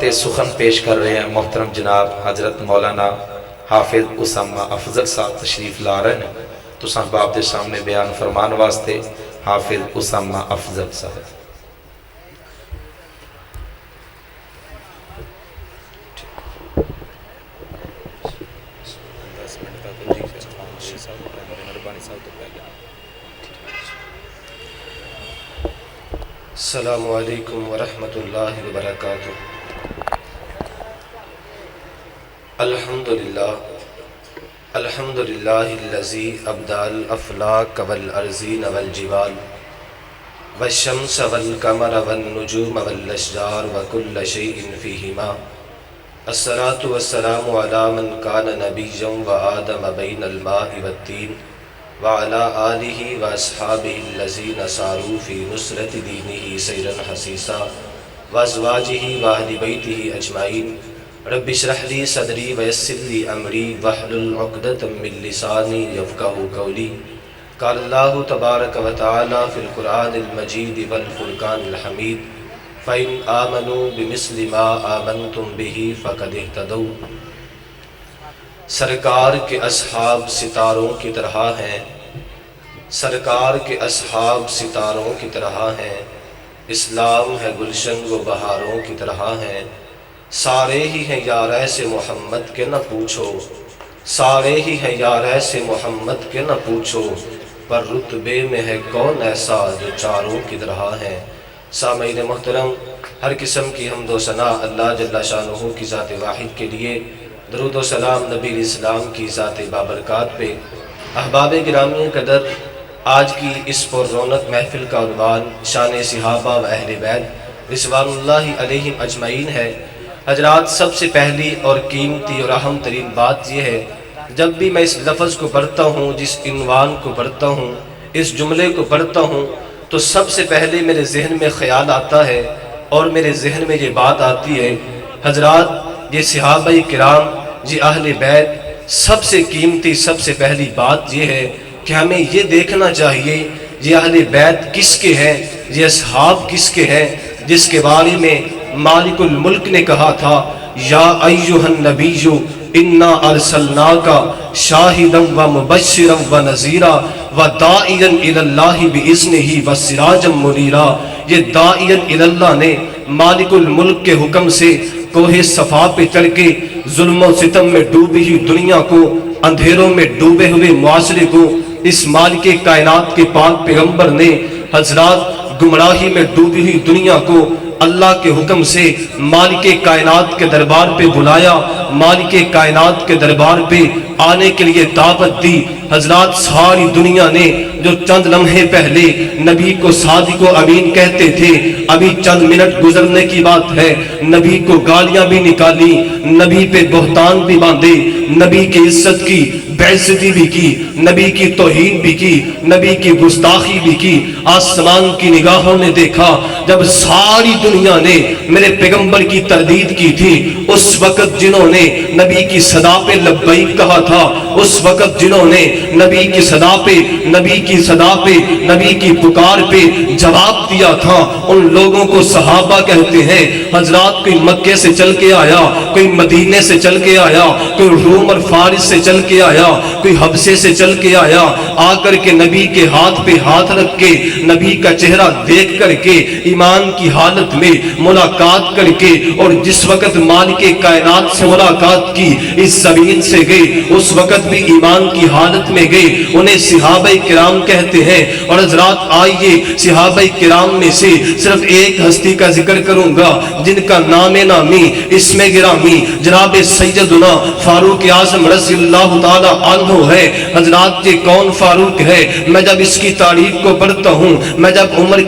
سخن پیش کر رہے ہیں محترم جناب حضرت مولانا حافظ اسامہ افضل صاحب تشریف لا رہے ہیں تو صاحب دے سامنے بیان فرمان واسطے حافظ اسامہ افضل صاحب. السلام علیکم ورحمۃ اللہ وبرکاتہ. الحمد للہ الذی ابدع الافلاک والارضین والجبال والشمس والقمر والنجوم والاشجار وکل شیء فیہما. الصلاۃ والسلام علی من کان نبیا وآدم بین الماء والطین وعلى آلہ واصحابہ الذین ساروا فی نصرۃ دینہ سیرا حثیثا وازواجہ واہل بیتہ اجمعین. رب اشرح لی صدری ویسر لی امری واحلل عقدۃ من لسانی یفقہوا قولی. قال اللہ تبارک و تعالی فی القرآن المجید والفرقان الحمید فإن آمنوا بمثل ما آمنتم به فقد اہتدوا. سرکار کے اصحاب ستاروں کی طرح ہیں، سرکار کے اصحاب ستاروں کی طرح ہیں. اسلام ہے گلشن و بہاروں کی طرح ہیں. سارے ہی ہیں یار ایسے محمد کے نہ پوچھو، سارے ہی ہیں یار ایسے محمد کے نہ پوچھو، پر رتبے میں ہے کون ایسا جو چاروں کی طرح ہیں. سامعین محترم، ہر قسم کی حمد و ثنا اللہ جل شانہ کی ذات واحد کے لیے، درود و سلام نبی اسلام کی ذات بابرکات پہ. احباب گرامی قدر، آج کی اس پر رونق محفل کا عنوان شان صحابہ و اہل بیت رضوان اللہ علیہم اجمعین ہے. حضرات، سب سے پہلی اور قیمتی اور اہم ترین بات یہ ہے، جب بھی میں اس لفظ کو پڑھتا ہوں، جس عنوان کو پڑھتا ہوں، اس جملے کو پڑھتا ہوں، تو سب سے پہلے میرے ذہن میں خیال آتا ہے اور میرے ذہن میں یہ بات آتی ہے، حضرات یہ صحابہ کرام، یہ اہل بیت، سب سے قیمتی سب سے پہلی بات یہ ہے کہ ہمیں یہ دیکھنا چاہیے یہ اہل بیت کس کے ہیں، یہ اصحاب کس کے ہیں، جس کے بارے میں مالک الملک نے کہا تھا، یا ایھا النبی انا ارسلناک شاہدا و مبشرا و نذیرا و داعیا الی اللہ باذنہ و سراجا منیرا. یہ داعیا الی اللہ نے مالک الملک کے حکم سے کوہ صفا پہ چڑھ کے ظلم و ستم میں ڈوبی ہوئی دنیا کو، اندھیروں میں ڈوبے ہوئے معاشرے کو، اس مالک کائنات کے پاک پیغمبر نے حضرات گمراہی میں ڈوبی ہوئی دنیا کو اللہ کے حکم سے مالک کائنات کے دربار پہ بلایا، مالک کائنات کے دربار پہ آنے کے لیے دعوت دی. حضرات، ساری دنیا نے جو چند لمحے پہلے نبی کو صادق و امین کہتے تھے، ابھی چند منٹ گزرنے کی بات ہے، نبی کو گالیاں بھی نکالی، نبی پہ بہتان بھی باندھے، نبی کی عزت کی بے عزتی بھی کی، نبی کی توہین بھی کی، نبی کی گستاخی بھی کی. آسمان کی نگاہوں نے دیکھا جب ساری دنیا نے میرے پیغمبر کی تردید کی تھی، اس وقت جنہوں نے نبی کی صدا پہ لبیک کہا تھا، اس وقت جنہوں نے نبی کی صدا پہ، نبی کی صدا پہ، نبی کی پکار پہ جواب دیا تھا، ان لوگوں کو صحابہ کہتے ہیں. حضرات، کوئی مکے سے چل کے آیا، کوئی مدینے سے چل کے آیا، کوئی روم اور فارس سے چل کے آیا، کوئی حبشے سے چل کے آیا، آ کر کے نبی کے ہاتھ پہ ہاتھ رکھ کے نبی کا چہرہ دیکھ کر کے ایمان کی حالت میں ملاقات کر کے، اور جس وقت مالک کائنات سے ملاقات کی اس زمین سے گئے، اس وقت بھی ایمان کی حالت میں گئے. انہیں صحابہ کرام کہتے ہیں. اور حضرات، آئیے صحابہ کرام میں سے صرف ایک ہستی کا ذکر کروں گا جن کا نام نامی، اسم گرامی جناب سیدنا فاروق اعظم رضی اللہ تعالی عنہ ہے. حضرات، یہ کون فاروق ہے؟ میں جب اس کی تاریخ کو پڑھتا ہوں، میں جب عمر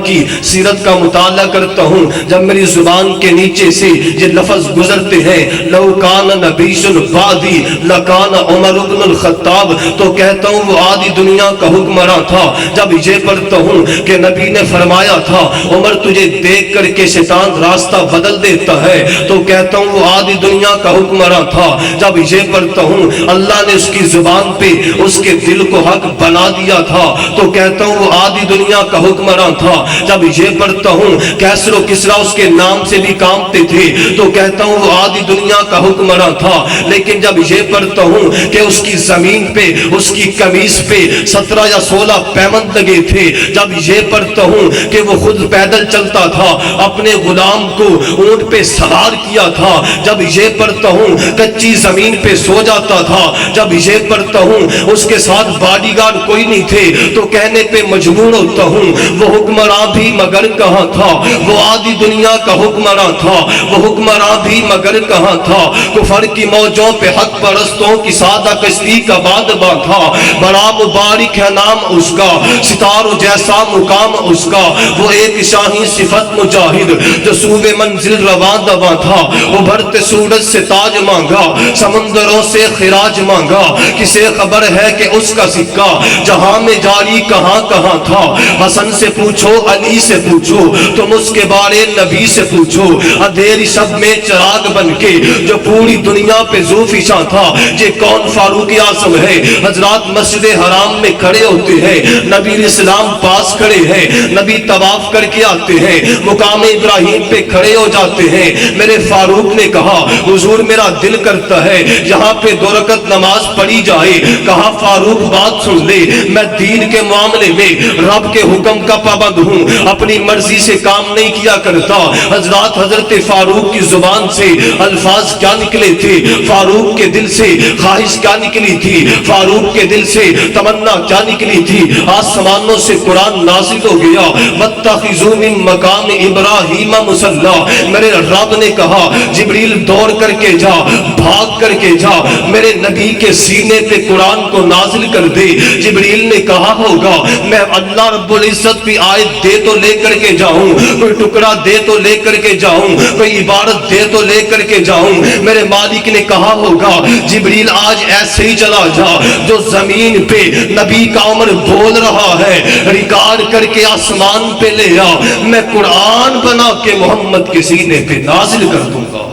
کی سیرت کا مطالعہ کرتا ہوں، جب میری زبان کے نیچے سے یہ لفظ گزرتے ہیں، لو کان نبی بعدی لکان عمر بن الخطاب، تو کہتا ہوں وہ آدھی دنیا کا حکمراں تھا. جب یہ پڑھتا ہوں کہ نبی نے فرمایا تھا عمر تجھے دیکھ کر کے شیطان راستہ بدل دیتا ہے، تو کہتا ہوں وہ آدھی دنیا کا حکمراں تھا. جب یہ پڑھتا ہوں اللہ نے اس کی زبان پہ اس کے دل کو حق بنا دیا تھا تو کہتا ہوں وہ آدھی دنیا کا حکمراں تھا۔ جب یہ پڑھتا ہوں کیسر و کسریٰ اس کے نام سے بھی کامتے تھے تو کہتا ہوں وہ آدھی دنیا کا حکمراں تھا۔ لیکن جب یہ پڑھتا ہوں کہ اس کی زمین پہ اس کی قمیص پہ 17 یا 16 پیمند لگے تھے، جب یہ پڑھتا ہوں کہ وہ خود پیدل چلتا تھا، اپنے غلام کو اونٹ پہ سوار کیا تھا، جب یہ پڑھتا ہوں کچی زمین پہ سو جاتا تھا، جب یہ پڑھتا ہوں اس کے ساتھ باڈی گارڈ کوئی نہیں تھے تو کہنے پہ مجبور ہوتا ہوں وہ حکمراں بھی مگر کہاں تھا، وہ آدھی دنیا کا حکمراں تھا، وہ حکمراں بھی مگر کہاں تھا، کفر کی موجوں پہ حق پرستوں کی سادہ کشتی کا بادباں تھا، بڑا مبارک ہے نام اس کا، ستاروں جیسا مقام اس کا، وہ ایک شاہی صفت مجاہد جو صوبے منزل رواں دواں تھا، ابھرتے سورج سے تاج مانگا، سمندروں سے خراج مانگا، کسے خبر ہے کہ اس کا سکہ جہاں میں جاری کہاں کہاں تھا، حسن سے پوچھو علی سے پوچھو تم اس کے بارے نبی سے پوچھو، اندھیری شب میں چراغ بن کے جو پوری دنیا پہ ذو فشاں تھا، یہ کون فاروق اعظم ہے، حضرات مسجد حرام میں کھڑے ہوتے ہیں، نبی اسلام پاس کھڑے ہیں، نبی طواف کر کے آتے ہیں، مقام ابراہیم پہ کھڑے ہو جاتے ہیں، میرے فاروق نے کہا حضور میرا دل کرتا ہے یہاں پہ 2 رکعت نماز پڑھی جائے، کہا فاروق بات سن لے، میں دین کے معاملے میں رب کے حکم کا پابند ہوں، اپنی مرضی سے کام نہیں کیا کرتا۔ حضرات حضرت فاروق کی زبان سے الفاظ کیا نکلے تھے، فاروق کے دل سے خواہش کیا نکلی تھی، فاروق کے دل سے تمنا کیا نکلی تھی، آسمانوں سے قرآن نازل ہو گیا، واتخذوا من مقام ابراہیم مصلی، میرے رب نے کہا جبریل دوڑ کر کے جا، بھاگ کر کے جا، میرے نبی کے سینے پہ قرآن کو نازل کر دے۔ جبریل نے کہا ہوگا میں اللہ رب العزت کی آیت دے تو لے کر کے جاؤں، کوئی ٹکڑا دے تو لے کر کے جاؤں، کوئی عبارت دے تو لے کر کے جاؤں، میرے مالک نے کہا ہوگا جبریل آج ایسے ہی چلا جا، جو زمین پہ نبی کا عمر بول رہا ہے ریکارڈ کر کے آسمان پہ لے آ، میں قرآن بنا کے محمد کے سینے پہ نازل کر دوں گا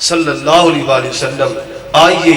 صلی اللہ علیہ وآلہ وسلم۔ آئیے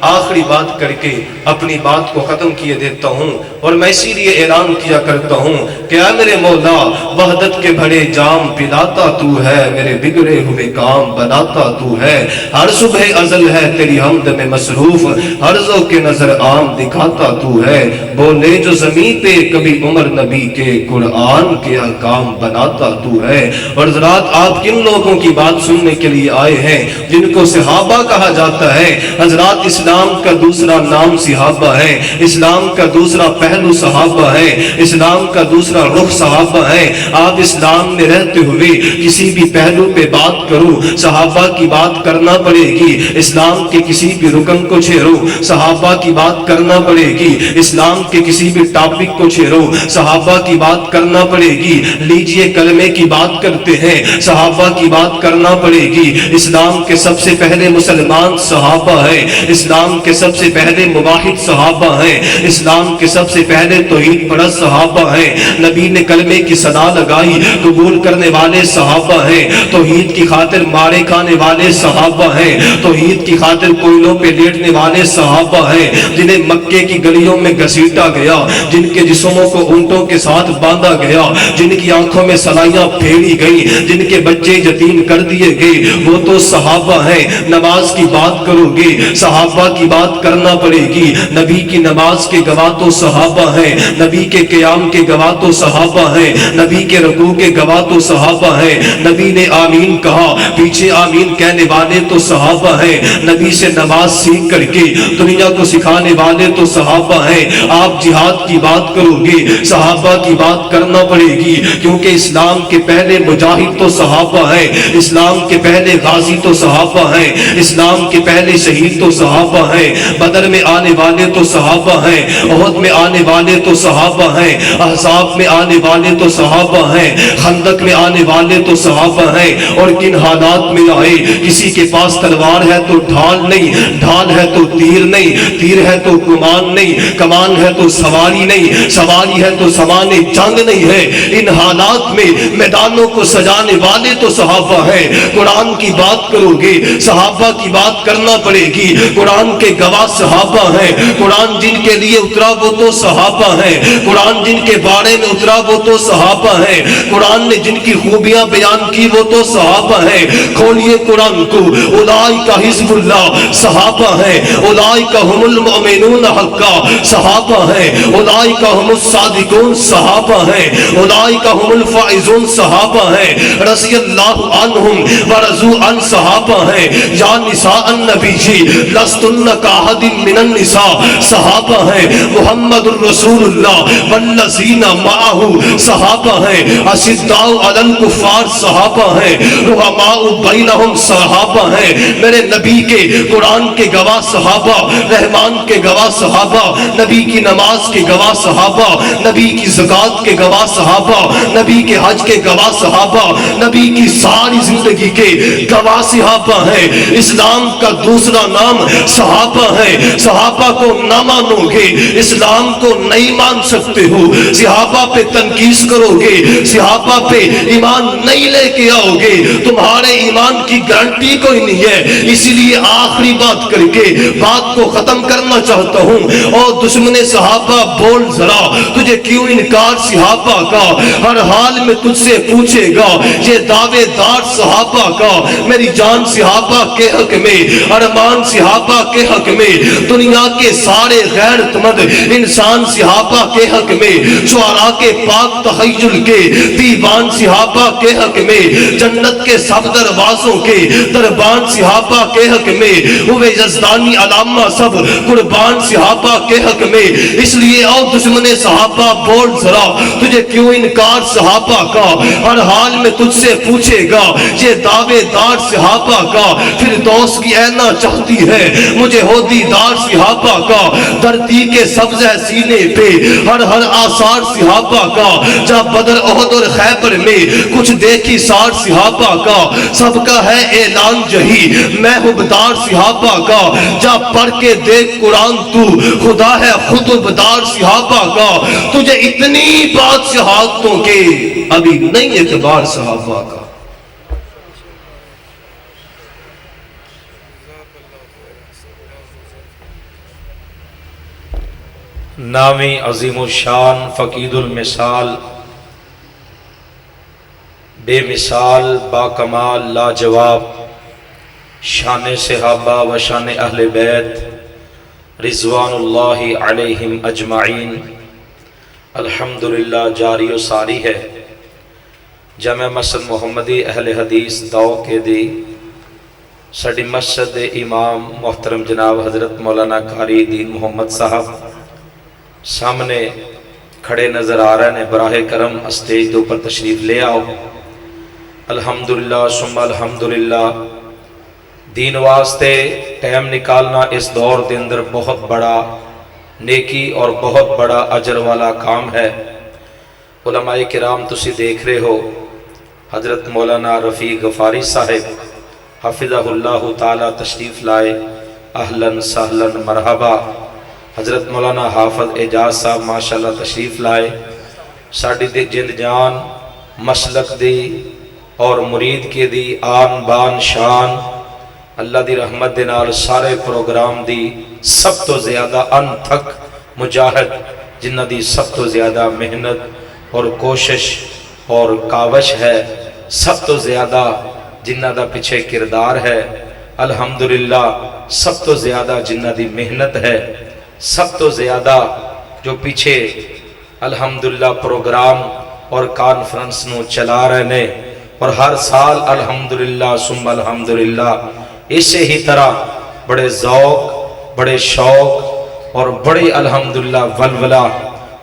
آخری بات کر کے اپنی بات کو ختم کیے دیتا ہوں، اور میں اسی لیے اعلان کیا کرتا ہوں کہ اے میرے مولا وحدت کے بھرے جام پلاتا تو ہے، میرے بگڑے ہوئے کام بناتا تو ہے، ہر صبح ازل ہے تیری حمد میں مصروف، ہر ذوق کے نظر عام دکھاتا تو ہے، بولے جو زمین پہ کبھی عمر نبی کے قرآن کے احکام بناتا تو ہے۔ اور حضرات آپ کن لوگوں کی بات سننے کے لیے آئے ہیں جن کو صحابہ کہا جاتا ہے؟ حضرات اسلام کا دوسرا نام صحابہ ہے، اسلام کا دوسرا پہلو صحابہ ہے، اسلام کا دوسرا رخ صحابہ ہے۔ آپ اسلام میں رہتے ہوئے کسی بھی پہلو پہ بات کرو صحابہ کی بات کرنا پڑے گی، اسلام کے کسی بھی رکن کو چھیڑو صحابہ کی بات کرنا پڑے گی، اسلام کے کسی بھی ٹاپک کو چھیڑو صحابہ کی بات کرنا پڑے گی، لیجئے کلمے کی بات کرتے ہیں صحابہ کی بات کرنا پڑے گی، اسلام کے سب سے پہلے مسلمان صحابہ ہے، اسلام کے سب سے پہلے مواحد صحابہ ہیں، اسلام کے سب سے پہلے توحید پرست صحابہ ہیں، نبی نے کلمے کی صدا لگائی قبول کرنے والے صحابہ ہیں، توحید کی خاطر مارے کھانے والے صحابہ ہیں، توحید کی خاطر کوئلوں پہ لیٹنے والے صحابہ ہیں، جنہیں مکے کی گلیوں میں گھسیٹا گیا، جن کے جسموں کو اونٹوں کے ساتھ باندھا گیا، جن کی آنکھوں میں سلائیاں پھیری گئیں، جن کے بچے یتیم کر دیے گئے، وہ تو صحابہ ہیں۔ نماز کی بات کرو گے صحابہ کی بات کرنا پڑے گی، نبی کی نماز کے گواہ تو صحابہ ہیں، نبی کے قیام کے گواہ تو صحابہ ہیں، نبی کے رکوع کے گواہ تو صحابہ ہیں، نبی نے آمین کہا پیچھے آمین کہنے والے تو صحابہ ہیں، نبی سے نماز سیکھ کر کے دنیا کو سکھانے والے تو صحابہ ہیں۔ آپ جہاد کی بات کرو گے صحابہ کی بات کرنا پڑے گی، کیونکہ اسلام کے پہلے مجاہد تو صحابہ ہیں، اسلام کے پہلے غازی تو صحابہ ہیں، اسلام کے پہلے شہید تو صحابہ ہیں، بدر میں آنے والے تو صحابہ ہیں، احد میں آنے والے تو صحابہ ہیں، احزاب میں آنے والے تو صحابہ ہیں، خندق میں آنے والے تو صحابہ ہیں۔ اور کن حالات میں آئے، کسی کے پاس تلوار ہے تو ڈھال نہیں، ڈھال ہے تو تیر نہیں، تیر ہے تو کمان نہیں، کمان ہے تو سواری نہیں، سواری ہے تو سامان جنگ نہیں ہے۔ ان حالات میں میدانوں کو سجانے والے تو صحابہ ہیں۔ قرآن کی بات کرو گے صحابہ کی بات کرنا پڑے گی، قرآن قرآن کے گواہ صحابہ ہیں، قرآن جن کے لیے اترا وہ تو صحابہ ہیں، قرآن جن کے بارے میں اترا وہ تو صحابہ ہیں، قرآن نے جن کی خوبیاں بیان کی وہ تو صحابہ ہیں۔ کھولیے قرآن کو، اولئک حزب اللہ صحابہ ہیں، اولئک هم المؤمنون حقا صحابہ ہیں، اولئک هم الصادقون صحابہ ہیں، اولئک هم الفائزون صحابہ ہیں، رضی اللہ عنہم ورضوا عن صحابہ ہیں۔ یا نساء النبی جی لستن کاحد من النساء صحابہ ہیں، محمد الرسول اللہ والذین معہ صحابہ ہیں، اشداء علی الکفار صحابہ ہیں، رحماء بینہم صحابہ ہیں۔ میرے نبی کے قرآن کے گواہ صحابہ، رحمان کے گواہ صحابہ، نبی کی نماز کے گواہ صحابہ، نبی کی زکوٰۃ کے گواہ صحابہ، نبی کے حج کے گواہ صحابہ، نبی کی ساری زندگی کے گواہ صحابہ ہیں۔ اسلام کا دوسرا نام صحابہ ہے۔ صحابہ کو نہ مانو گے اسلام کو نہیں مان سکتے ہو، صحابہ پہ تنقید کرو گے، صحابہ پہ ایمان نہیں لے کے آؤ گے، تمہارے ایمان کی گارنٹی کوئی نہیں ہے۔ اسی لیے آخری بات کر کے بات کو ختم کرنا چاہتا ہوں، اور دشمن صحابہ بول ذرا تجھے کیوں انکار صحابہ کا؟ ہر حال میں تجھ سے پوچھے گا یہ دعوے دار صحابہ کا۔ میری جان صحابہ کے حق میں، ارمان صحابہ کے حق میں، دنیا کے سارے غیرت مند انسان صحابہ کے حق میں، شعراء کے پاک تخیل کے دیوان صحابہ کے حق میں، جنت کے سب دروازوں کے دربان صحابہ کے حق میں، ہوئے یزدانی علامہ سب قربان صحابہ کے حق میں۔ اس لیے او دشمن صحابہ بول ذرا تجھے کیوں انکار صحابہ کا؟ ہر حال میں تجھ سے پوچھے گا یہ دعوے دار صحابہ کا۔ پھر دوست کی اینا چاہتی ہے مجھے ہو دیدار صحابہ کا، دھرتی کے سبز سینے پہ ہر آثار صحابہ کا، جہاں بدر احد اور خیبر میں کچھ دیکھی سار صحابہ کا، سب کا ہے اعلان جہی میں حبدار صحابہ کا، جا پڑھ کے دیکھ قرآن تو خدا ہے خود حبدار صحابہ کا۔ تجھے اتنی بات شہادتوں کے ابھی نہیں اعتبار صحابہ کا۔ نامی عظیم الشان فقید المثال، بے مثال با کمال لاجواب، شان صحابہ و شان اہل بیت رضوان اللہ علیہم اجمعین۔ الحمدللہ جاری و ساری ہے جامع مسجد محمدی اہل حدیث دو کے دی ساڈی مسجد دے امام محترم جناب حضرت مولانا قاری دین محمد صاحب سامنے کھڑے نظر آ رہے ہیں۔ براہ کرم اسٹیج دے اوپر تشریف لے آؤ۔ الحمدللہ ثم الحمدللہ، دین واسطے ٹائم نکالنا اس دور دے اندر بہت بڑا نیکی اور بہت بڑا اجر والا کام ہے۔ علماء کرام تسی دیکھ رہے ہو، حضرت مولانا رفیق غفاری صاحب حفظہ اللہ تعالی تشریف لائے، اہلاً سہلاً مرحبا۔ حضرت مولانا حافظ اعجاز صاحب ماشاءاللہ تشریف لائے، ساڑی دی جند جان مسلک دی اور مرید کے دی آن بان شان، اللہ دی رحمت دے نال سارے پروگرام دی سب تو زیادہ ان تھک مجاہد، جنہ دی سب تو زیادہ محنت اور کوشش اور کاوش ہے، سب تو زیادہ جنہ دا پیچھے کردار ہے، الحمدللہ سب تو زیادہ جنہ دی محنت ہے، سب تو زیادہ جو پیچھے الحمدللہ پروگرام اور کانفرنس نو چلا رہے نے، اور ہر سال الحمدللہ ثم الحمدللہ اسی ہی طرح بڑے ذوق، بڑے شوق اور بڑی الحمدللہ ولولہ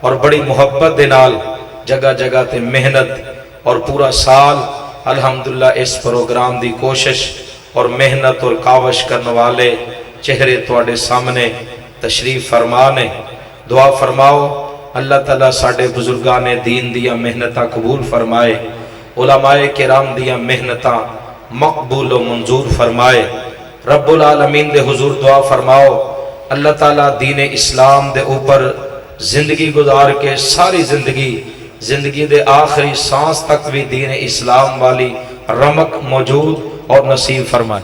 اور بڑی محبت دے نال جگہ جگہ تے محنت اور پورا سال الحمدللہ اس پروگرام دی کوشش اور محنت اور کاوش کرنے والے چہرے تواڈے سامنے تشریف فرمانے۔ دعا فرماؤ اللہ تعالیٰ ساڑے بزرگان دین دیا محنتاں قبول فرمائے، علماء کرام دیا محنتاں مقبول و منظور فرمائے۔ رب العالمین دے حضور دعا فرماؤ اللہ تعالیٰ دین اسلام دے اوپر زندگی گزار کے ساری زندگی دے آخری سانس تک بھی دین اسلام والی رمق موجود اور نصیب فرمائے۔